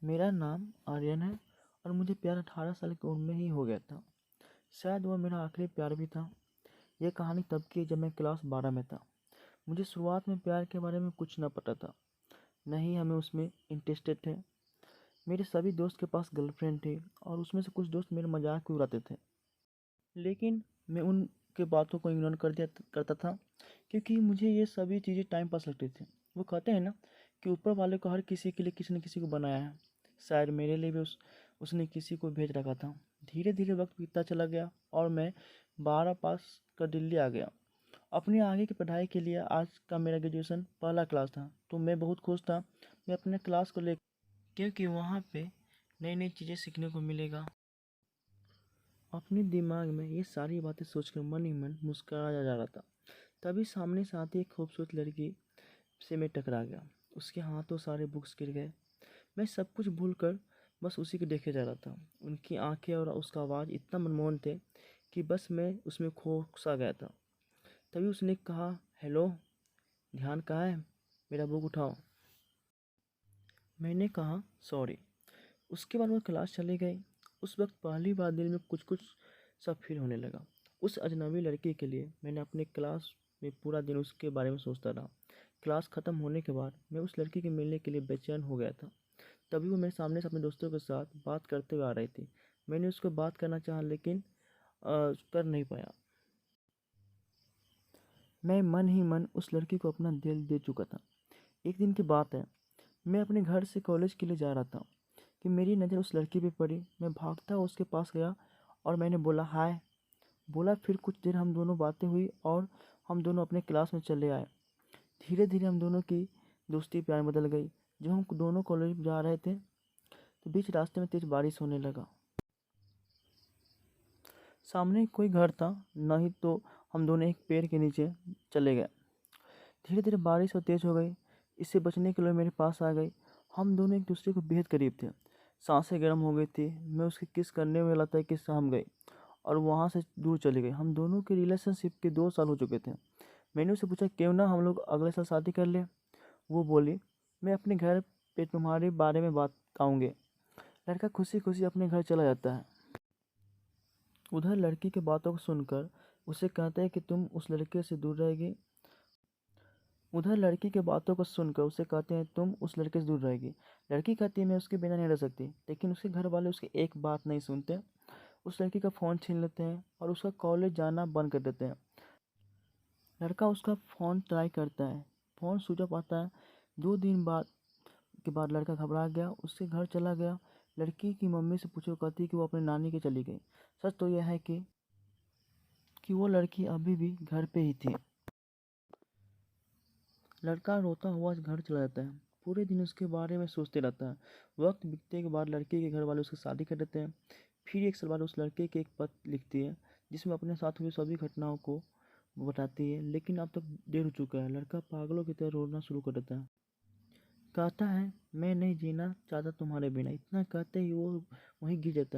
मेरा नाम आर्यन है और मुझे प्यार 18 साल की उम्र में ही हो गया था। शायद वह मेरा आखिरी प्यार भी था। यह कहानी तब की जब मैं क्लास 12 में था। मुझे शुरुआत में प्यार के बारे में कुछ न पता था, न ही हमें उसमें इंटरेस्टेड थे। मेरे सभी दोस्त के पास गर्लफ्रेंड थी और उसमें से कुछ दोस्त मेरे मजाक भी उड़ाते थे, लेकिन मैं उनके बातों को इग्नोर कर दिया करता था, क्योंकि मुझे ये सभी चीज़ें टाइम पास लगती थी। वो कहते हैं ना कि ऊपर वाले को हर किसी के लिए किसी न किसी को बनाया है। शायद मेरे लिए भी उसने किसी को भेज रखा था। धीरे धीरे वक्त बीतता चला गया और मैं 12 पास कर दिल्ली आ गया अपनी आगे की पढ़ाई के लिए। आज का मेरा ग्रेजुएशन पहला क्लास था, तो मैं बहुत खुश था। मैं अपने क्लास को ले, क्योंकि वहाँ पे नई नई चीज़ें सीखने को मिलेगा। अपने दिमाग में ये सारी बातें सोचकर मन ही मन मुस्कुराया जा रहा था। तभी सामने से आती एक खूबसूरत लड़की से मैं टकरा गया। उसके हाथों सारे बुक्स गिर गए। मैं सब कुछ भूलकर बस उसी को देखे जा रहा था। उनकी आंखें और उसका आवाज़ इतना मनमोहन थे कि बस मैं उसमें खो सा गया था। तभी उसने कहा, हेलो, ध्यान कहाँ है, मेरा बुक उठाओ। मैंने कहा, सॉरी। उसके बाद वो क्लास चली गई। उस वक्त पहली बार दिल में कुछ कुछ सा फील होने लगा। उस अजनबी लड़की के लिए मैंने अपने क्लास में पूरा दिन उसके बारे में सोचता रहा। क्लास ख़त्म होने के बाद मैं उस लड़की के मिलने के लिए बेचैन हो गया था। तभी वो मेरे सामने से अपने दोस्तों के साथ बात करते हुए आ रही थी। मैंने उसको बात करना चाहा, लेकिन कर नहीं पाया। मैं मन ही मन उस लड़की को अपना दिल दे चुका था। एक दिन की बात है, मैं अपने घर से कॉलेज के लिए जा रहा था कि मेरी नज़र उस लड़की पे पड़ी। मैं भागता हुआ उसके पास गया और मैंने बोला, हाय बोला। फिर कुछ देर हम दोनों बातें हुई और हम दोनों अपने क्लास में चले आए। धीरे धीरे हम दोनों की दोस्ती प्यार में बदल गई। जब हम दोनों कॉलेज जा रहे थे तो बीच रास्ते में तेज बारिश होने लगा। सामने कोई घर था नहीं, तो हम दोनों एक पेड़ के नीचे चले गए। धीरे धीरे बारिश और तेज हो गई। इससे बचने के लिए मेरे पास आ गई। हम दोनों एक दूसरे को बेहद करीब थे। सांसें गर्म हो गई थी। मैं उसके किस करने में लगा कि सहम गई और वहाँ से दूर चली गई। हम दोनों के रिलेशनशिप के 2 साल हो चुके थे। मैंने उससे पूछा, क्यों ना हम लोग अगले साल शादी कर ले। वो बोली, मैं अपने घर पे तुम्हारे बारे में बात आऊँगी। लड़का खुशी खुशी अपने घर चला जाता है। उधर लड़की की बातों को सुनकर उसे कहते हैं कि तुम उस लड़के से दूर रहेगी। उधर लड़की की बातों को सुनकर उसे कहते हैं, तुम उस लड़के से दूर रहेगी। लड़की कहती है, मैं उसके बिना नहीं रह सकती। लेकिन उसके घर वाले उसकी एक बात नहीं सुनते। उस लड़की का फ़ोन छीन लेते हैं और उसका कॉलेज जाना बंद कर देते हैं। लड़का उसका फ़ोन ट्राई करता है, फ़ोन स्विच ऑफ आता है। 2 दिन के बाद लड़का घबरा गया, उसके घर चला गया। लड़की की मम्मी से पूछो, कहती है कि वो अपनी नानी के चली गई। सच तो यह है कि वो लड़की अभी भी घर पे ही थी। लड़का रोता हुआ घर चला जाता है। पूरे दिन उसके बारे में सोचते रहता है। वक्त बीतने के बाद लड़के के घर वाले उसकी शादी कर देते हैं। फिर 1 साल बाद उस लड़के की एक पत्र लिखती है, जिसमें अपने साथ हुई सभी घटनाओं को बताती है। लेकिन अब तक देर हो चुका है। लड़का पागलों की तरह रोना शुरू कर देता है। कहता है, मैं नहीं जीना चाहता तुम्हारे बिना। इतना कहते ही वो वहीं गिर जाता है।